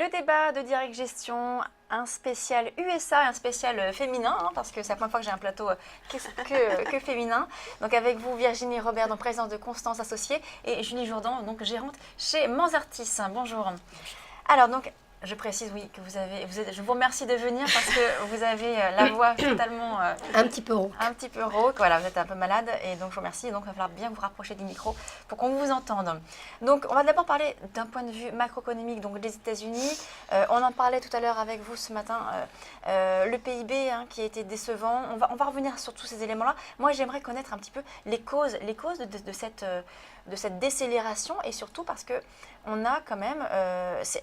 Le débat de Direct Gestion, un spécial USA et un spécial féminin, parce que c'est la première fois que j'ai un plateau que féminin. Donc avec vous, Virginie Robert, donc présidente de Constance Associés, et Julie Jourdan, donc gérante chez Manzartis. Bonjour. Alors donc, je précise, oui, que je vous remercie de venir parce que vous avez la voix totalement... un petit peu rauque. Un petit peu rauque, voilà, vous êtes un peu malade et donc je vous remercie. Donc il va falloir bien vous rapprocher du micro pour qu'on vous entende. Donc on va d'abord parler d'un point de vue macroéconomique, donc des États-Unis. On en parlait tout à l'heure avec vous ce matin, le PIB qui a été décevant. On va revenir sur tous ces éléments-là. Moi j'aimerais connaître un petit peu les causes de cette décélération et surtout parce que on a quand même,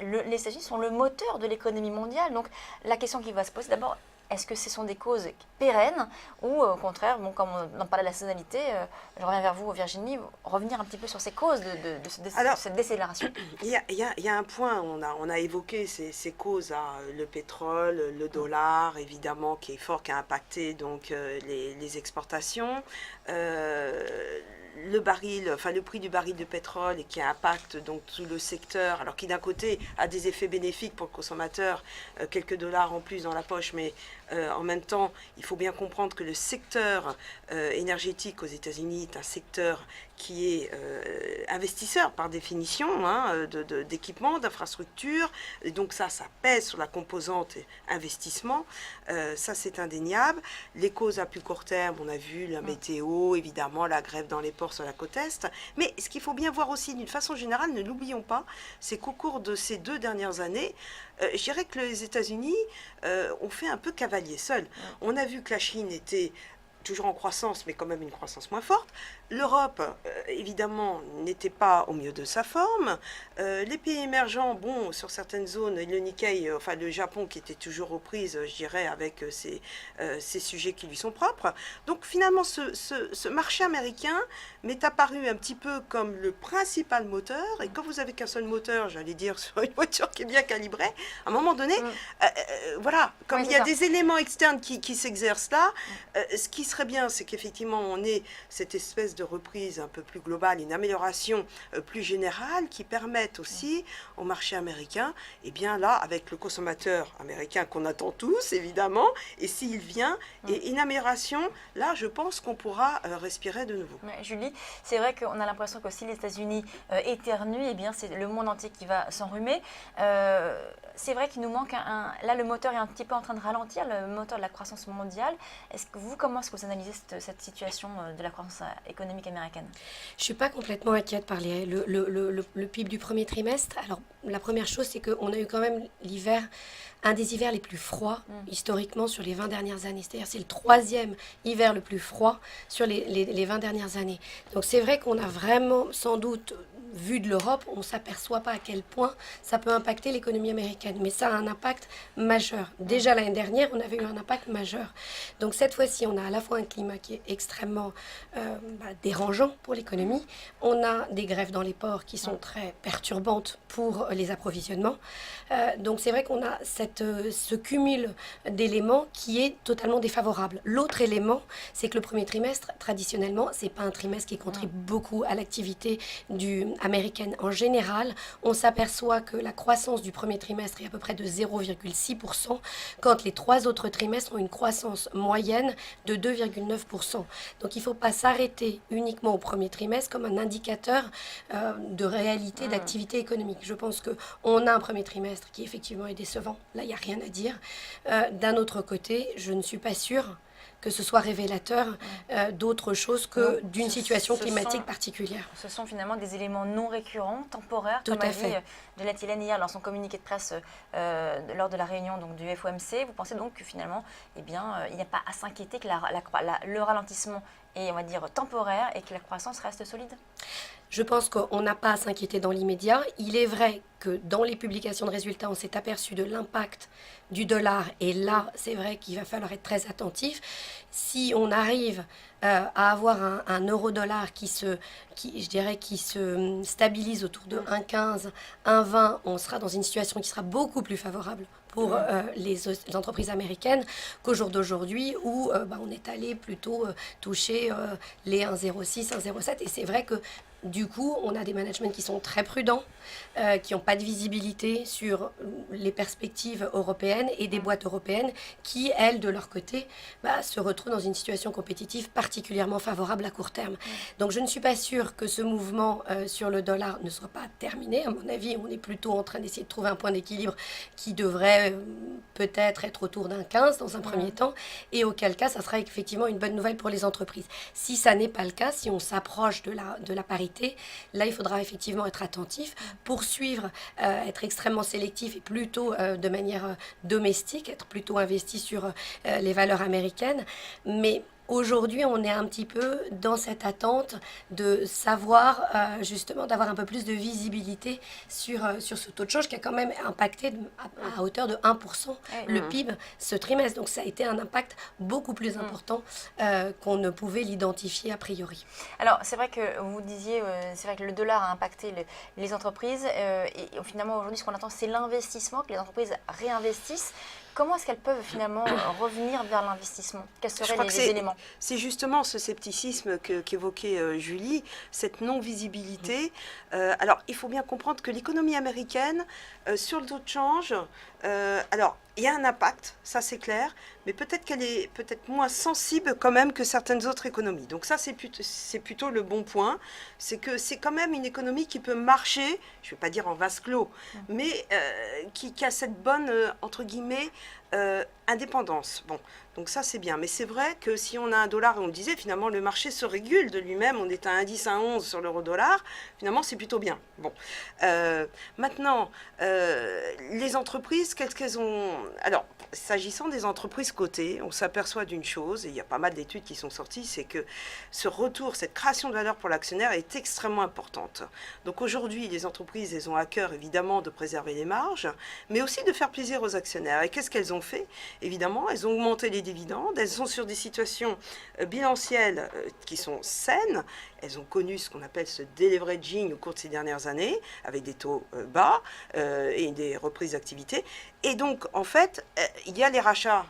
les États-Unis sont le moteur de l'économie mondiale. Donc la question qui va se poser d'abord, est-ce que ce sont des causes pérennes ou au contraire, bon, comme on en parlait de la saisonnalité, je reviens vers vous Virginie, revenir un petit peu sur ces causes de cette décélération. Il y a un point, on a évoqué ces causes, le pétrole, le dollar évidemment qui est fort, qui a impacté donc les exportations. Le prix du baril de pétrole et qui impacte donc tout le secteur, alors qui d'un côté a des effets bénéfiques pour le consommateur, quelques dollars en plus dans la poche, mais en même temps, il faut bien comprendre que le secteur énergétique aux États-Unis est un secteur qui est investisseur par définition, d'équipements, d'infrastructures, et donc ça pèse sur la composante investissement, ça c'est indéniable. Les causes à plus court terme, on a vu la météo, évidemment la grève dans les ports sur la côte Est, mais ce qu'il faut bien voir aussi d'une façon générale, ne l'oublions pas, c'est qu'au cours de ces 2 dernières années, je dirais que les États-Unis ont fait un peu cavalier seul. On a vu que la Chine était toujours en croissance, mais quand même une croissance moins forte. L'Europe, évidemment, n'était pas au mieux de sa forme. Les pays émergents, bon, sur certaines zones, le Nikkei, le Japon qui était toujours aux prises, je dirais, avec ces sujets qui lui sont propres. Donc finalement, ce marché américain m'est apparu un petit peu comme le principal moteur. Et quand vous avez qu'un seul moteur, j'allais dire, sur une voiture qui est bien calibrée, à un moment donné, voilà, comme il y a des éléments externes qui s'exercent là, ce qui serait bien, c'est qu'effectivement, on ait cette espèce de reprise un peu plus globale, une amélioration plus générale qui permette aussi au marché américain, et bien là, avec le consommateur américain qu'on attend tous, évidemment, et s'il vient, et une amélioration, là, je pense qu'on pourra respirer de nouveau. Ouais, Julie, c'est vrai qu'on a l'impression que si les États-Unis éternuent, eh bien, c'est le monde entier qui va s'enrhumer. C'est vrai qu'il nous manque là, le moteur est un petit peu en train de ralentir, le moteur de la croissance mondiale. Comment est-ce que vous analysez cette situation de la croissance économique américaine? Je ne suis pas complètement inquiète par le PIB du premier trimestre. Alors, la première chose, c'est qu'on a eu quand même un des hivers les plus froids, historiquement, sur les 20 dernières années. C'est-à-dire c'est le 3e hiver le plus froid sur les 20 dernières années. Donc, c'est vrai qu'on a vraiment, sans doute, vu de l'Europe, on ne s'aperçoit pas à quel point ça peut impacter l'économie américaine. Mais ça a un impact majeur. Déjà l'année dernière, on avait eu un impact majeur. Donc cette fois-ci, on a à la fois un climat qui est extrêmement dérangeant pour l'économie. On a des grèves dans les ports qui sont très perturbantes pour les approvisionnements. Donc c'est vrai qu'on a ce cumul d'éléments qui est totalement défavorable. L'autre élément, c'est que le premier trimestre, traditionnellement, ce n'est pas un trimestre qui contribue beaucoup à l'activité américaine en général. On s'aperçoit que la croissance du premier trimestre est à peu près de 0,6%, quand les 3 autres trimestres ont une croissance moyenne de 2,9%. Donc il ne faut pas s'arrêter uniquement au premier trimestre comme un indicateur de réalité d'activité économique. Je pense qu'on a un premier trimestre qui effectivement est décevant. Là, il n'y a rien à dire. D'un autre côté, je ne suis pas sûre que ce soit révélateur d'autre chose que d'une situation climatique particulière. Ce sont finalement des éléments non récurrents, temporaires, Tout comme à a dit fait. Janet Yellen hier dans son communiqué de presse lors de la réunion donc, du FOMC. Vous pensez donc que finalement, il n'y a pas à s'inquiéter que le ralentissement est, on va dire, temporaire et que la croissance reste solide? Je pense qu'on n'a pas à s'inquiéter dans l'immédiat. Il est vrai que dans les publications de résultats, on s'est aperçu de l'impact du dollar. Et là, c'est vrai qu'il va falloir être très attentif. Si on arrive à avoir un euro-dollar qui se stabilise autour de 1,15, 1,20, on sera dans une situation qui sera beaucoup plus favorable pour les entreprises américaines qu'au jour d'aujourd'hui où on est allé plutôt toucher les 1,06, 1,07. Et c'est vrai que Du coup, on a des managements qui sont très prudents, qui n'ont pas de visibilité sur les perspectives européennes et des boîtes européennes qui, elles, de leur côté, se retrouvent dans une situation compétitive particulièrement favorable à court terme. Donc je ne suis pas sûre que ce mouvement sur le dollar ne soit pas terminé. À mon avis, on est plutôt en train d'essayer de trouver un point d'équilibre qui devrait peut-être être autour d'un 15 dans un premier temps, et auquel cas, ça sera effectivement une bonne nouvelle pour les entreprises. Si ça n'est pas le cas, si on s'approche de la parité, là, il faudra effectivement être attentif, poursuivre, être extrêmement sélectif et plutôt de manière domestique, être plutôt investi sur les valeurs américaines. Mais aujourd'hui, on est un petit peu dans cette attente de savoir, justement, d'avoir un peu plus de visibilité sur ce taux de change qui a quand même impacté à hauteur de 1% le PIB ce trimestre. Donc ça a été un impact beaucoup plus important qu'on ne pouvait l'identifier a priori. Alors, c'est vrai que vous disiez, c'est vrai que le dollar a impacté les entreprises et finalement, aujourd'hui, ce qu'on attend, c'est l'investissement, que les entreprises réinvestissent. Comment est-ce qu'elles peuvent finalement revenir vers l'investissement? Quels seraient les éléments? C'est justement ce scepticisme qu'évoquait Julie, cette non-visibilité. Alors, il faut bien comprendre que l'économie américaine, sur le taux de change, alors, il y a un impact, ça c'est clair, mais peut-être qu'elle est peut-être moins sensible quand même que certaines autres économies. Donc ça, c'est plutôt le bon point. C'est que c'est quand même une économie qui peut marcher, je ne vais pas dire en vase clos, mais qui a cette bonne, entre guillemets, indépendance. Bon, donc ça c'est bien. Mais c'est vrai que si on a un dollar, et on le disait, finalement le marché se régule de lui-même, on est à 1,10, 1,11 sur l'euro-dollar, finalement c'est plutôt bien. Bon, maintenant, les entreprises, qu'est-ce qu'elles ont... Alors, s'agissant des entreprises cotées, on s'aperçoit d'une chose, et il y a pas mal d'études qui sont sorties, c'est que ce retour, cette création de valeur pour l'actionnaire est extrêmement importante. Donc aujourd'hui, les entreprises, elles ont à cœur évidemment de préserver les marges, mais aussi de faire plaisir aux actionnaires. Et qu'est-ce qu'elles ont fait? Évidemment, elles ont augmenté les dividendes, elles sont sur des situations bilancielles qui sont saines, elles ont connu ce qu'on appelle ce deleveraging au cours de ces dernières années, avec des taux bas et des reprises d'activité. Et donc, en fait, il y a les rachats,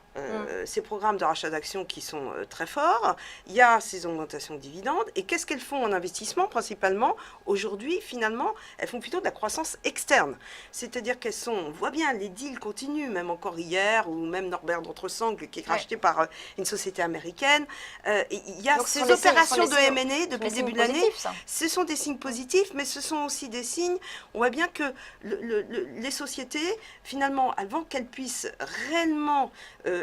ces programmes de rachat d'actions qui sont très forts, il y a ces augmentations de dividendes, et qu'est-ce qu'elles font en investissement principalement? Aujourd'hui, finalement, elles font plutôt de la croissance externe. C'est-à-dire qu'elles sont, on voit bien, les deals continuent, même encore hier, ou même Norbert d'Entresangles, qui est racheté par une société américaine. Il y a donc, ces opérations de M&A depuis le début de l'année. Ce sont des signes positifs, mais ce sont aussi des signes, on voit bien que les sociétés, finalement, avant qu'elles puissent réellement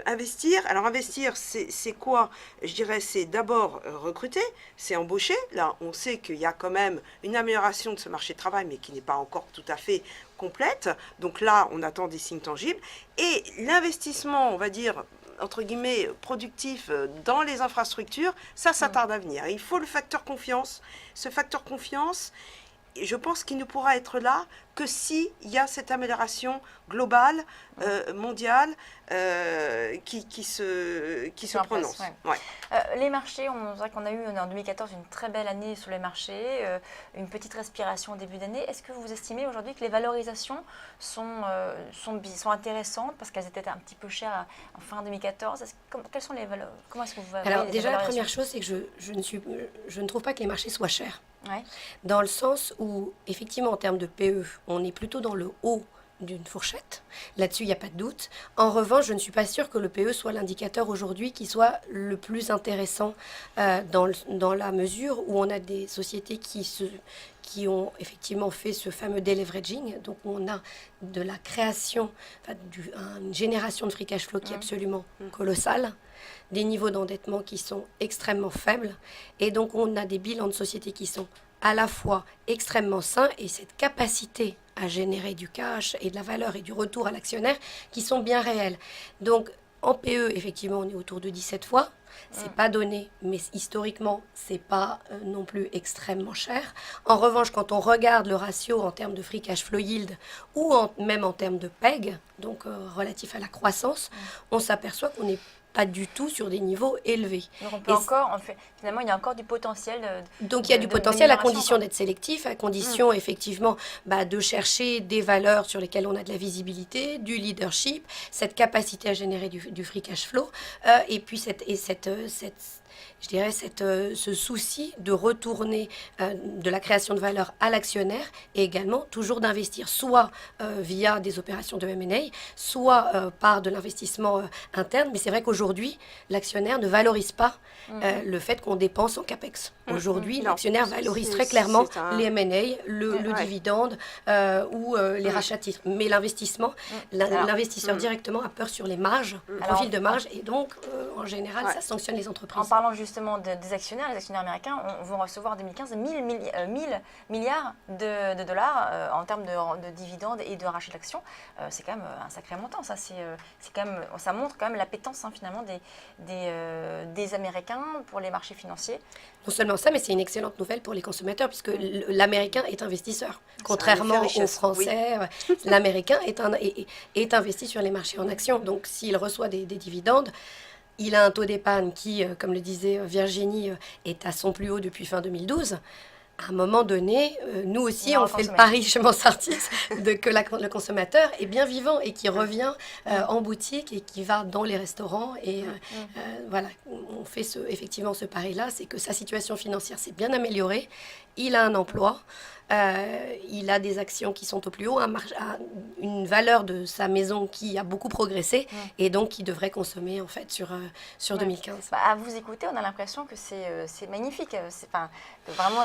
investir, alors investir, c'est quoi? Je dirais, c'est d'abord recruter, c'est embaucher. Là, on sait qu'il y a quand même une amélioration de ce marché de travail, mais qui n'est pas encore tout à fait complète. Donc là, on attend des signes tangibles. Et l'investissement, on va dire, entre guillemets, productif dans les infrastructures, ça tarde à venir. Il faut le facteur confiance. Ce facteur confiance, je pense qu'il ne pourra être là que s'il y a cette amélioration globale, mondiale, qui se prononce. Ouais. Les marchés, on dirait qu'on a eu en 2014 une très belle année sur les marchés, une petite respiration au début d'année. Est-ce que vous estimez aujourd'hui que les valorisations sont intéressantes parce qu'elles étaient un petit peu chères en fin 2014? Quelles sont les valeurs? Comment est-ce que vous voyez Alors les déjà, la valorisations? première chose, c'est que je ne trouve pas que les marchés soient chers. Ouais. Dans le sens où, effectivement, en termes de PE, on est plutôt dans le haut d'une fourchette. Là-dessus, il n'y a pas de doute. En revanche, je ne suis pas sûre que le PE soit l'indicateur aujourd'hui qui soit le plus intéressant dans la mesure où on a des sociétés qui ont effectivement fait ce fameux deleveraging. Donc, on a de la création, une génération de free cash flow qui est absolument colossale, des niveaux d'endettement qui sont extrêmement faibles. Et donc, on a des bilans de sociétés qui sont à la fois extrêmement sains et cette capacité à générer du cash et de la valeur et du retour à l'actionnaire qui sont bien réels. Donc, en PE, effectivement, on est autour de 17 fois. C'est pas donné, mais historiquement, c'est pas non plus extrêmement cher. En revanche, quand on regarde le ratio en termes de free cash flow yield ou même en termes de PEG, donc relatif à la croissance, on s'aperçoit qu'on est pas du tout sur des niveaux élevés. Donc on peut finalement, il y a encore du potentiel. Donc il y a du potentiel à condition d'amélioration, d'être sélectif, à condition effectivement de chercher des valeurs sur lesquelles on a de la visibilité, du leadership, cette capacité à générer du free cash flow, et puis je dirais ce souci de retourner de la création de valeur à l'actionnaire et également toujours d'investir soit via des opérations de M&A, soit par de l'investissement interne. Mais c'est vrai qu'aujourd'hui, l'actionnaire ne valorise pas le fait qu'on dépense en CAPEX. Aujourd'hui, Non, l'actionnaire valorise très clairement c'est un- les M&A, le Ouais. dividende ou les rachats de titres. Mais l'investissement, Alors, l'investisseur directement a peur sur les marges, le Alors, profil de marge, et donc en général, Ouais. ça sanctionne les en entreprises. parlant justement des actionnaires, les actionnaires américains vont recevoir en 2015 1000 milliards de dollars en termes de dividendes et de rachat d'actions. C'est quand même un sacré montant. Ça, ça montre quand même l'appétence finalement des Américains pour les marchés financiers. Non seulement ça, mais c'est une excellente nouvelle pour les consommateurs, puisque l'Américain est investisseur. Contrairement effet aux richesse, Français, l'Américain est investi sur les marchés en actions. Donc s'il reçoit des dividendes, il a un taux d'épargne qui, comme le disait Virginie, est à son plus haut depuis fin 2012. À un moment donné, nous aussi, Il va on fait le consommer. pari chez Mansartis que le consommateur est bien vivant et qui revient en boutique et qui va dans les restaurants. Et voilà, on fait effectivement ce pari-là, c'est que sa situation financière s'est bien améliorée. Il a un emploi, il a des actions qui sont au plus haut, une valeur de sa maison qui a beaucoup progressé et donc qui devrait consommer en fait sur 2015. À vous écouter, on a l'impression que c'est magnifique. Vraiment,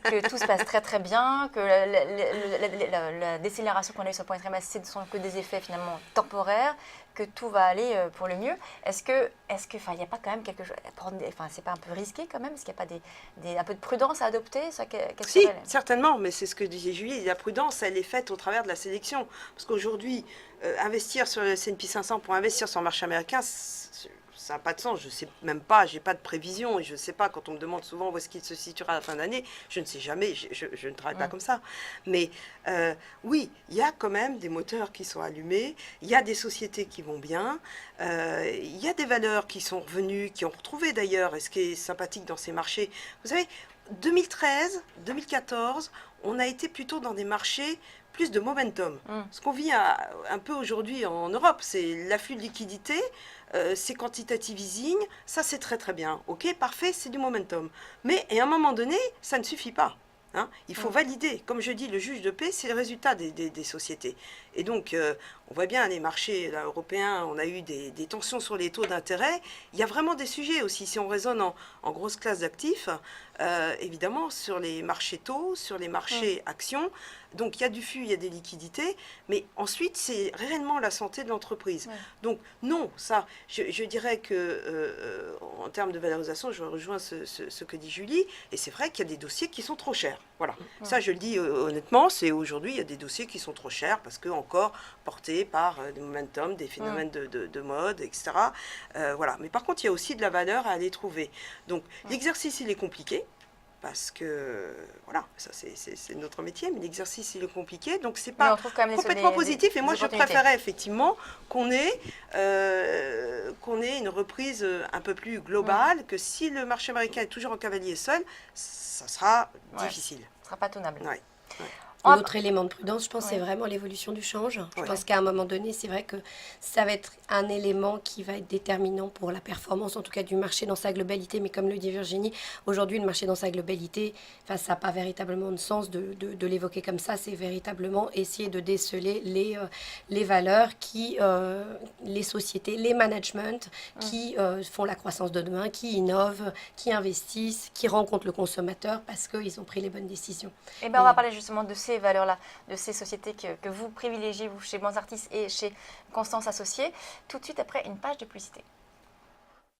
que tout se passe très très bien, que la décélération qu'on a eue sur le premier trimestre, ce ne sont que des effets finalement temporaires, que tout va aller pour le mieux. Est-ce que, il n'y a pas quand même quelque chose, c'est pas un peu risqué quand même? Est-ce qu'il n'y a pas un peu de prudence à adopter? Si, certainement, mais c'est ce que disait Julie, la prudence, elle est faite au travers de la sélection. Parce qu'aujourd'hui, investir sur le S&P 500 pour investir sur le marché américain, ça n'a pas de sens. Je ne sais même pas, je n'ai pas de prévision, et je ne sais pas, quand on me demande souvent où est-ce qu'il se situera à la fin d'année, je ne sais jamais, je ne travaille pas comme ça. Mais oui, il y a quand même des moteurs qui sont allumés, il y a des sociétés qui vont bien, il y a des valeurs qui sont revenues, qui ont retrouvé d'ailleurs, et ce qui est sympathique dans ces marchés, vous savez, 2013, 2014, on a été plutôt dans des marchés plus de momentum. Ce qu'on vit un peu aujourd'hui en Europe, c'est l'afflux de liquidités, c'est quantitative easing, ça c'est très très bien. Ok, parfait, c'est du momentum. Mais à un moment donné, ça ne suffit pas. Hein, il faut valider. Comme je dis, le juge de paix, c'est le résultat des sociétés. Et donc, on voit bien, les marchés là, européens, on a eu des tensions sur les taux d'intérêt. Il y a vraiment des sujets aussi. Si on raisonne en grosse classe d'actifs, évidemment, sur les marchés taux, sur les marchés actions, donc il y a du flux, il y a des liquidités, mais ensuite, c'est réellement la santé de l'entreprise. Donc, non, ça, je dirais que, en termes de valorisation, je rejoins ce que dit Julie, et c'est vrai qu'il y a des dossiers qui sont trop chers. Voilà. Ça, je le dis honnêtement, c'est aujourd'hui, il y a des dossiers qui sont trop chers parce que encore portés par des momentum, des phénomènes de mode, etc. Voilà. Mais par contre, il y a aussi de la valeur à aller trouver. Donc, l'exercice, il est compliqué. Parce que, voilà, ça c'est notre métier, mais l'exercice il est compliqué, donc c'est pas complètement positif. Et moi je préférais effectivement qu'on ait une reprise un peu plus globale, que si le marché américain est toujours en cavalier seul, ça sera difficile. Ce ne sera pas tenable. Ouais. L'autre élément de prudence, je pense, c'est vraiment l'évolution du change. Je pense qu'à un moment donné, c'est vrai que ça va être un élément qui va être déterminant pour la performance, en tout cas du marché dans sa globalité. Mais comme le dit Virginie, aujourd'hui, le marché dans sa globalité, ça n'a pas véritablement de sens de l'évoquer comme ça. C'est véritablement essayer de déceler les valeurs les sociétés, les managements qui font la croissance de demain, qui innovent, qui investissent, qui rencontrent le consommateur parce qu'ils ont pris les bonnes décisions. Et bien, on va parler justement de ces valeurs-là, de ces sociétés que vous privilégiez, vous, chez Mansartis et chez Constance Associés, tout de suite après une page de publicité.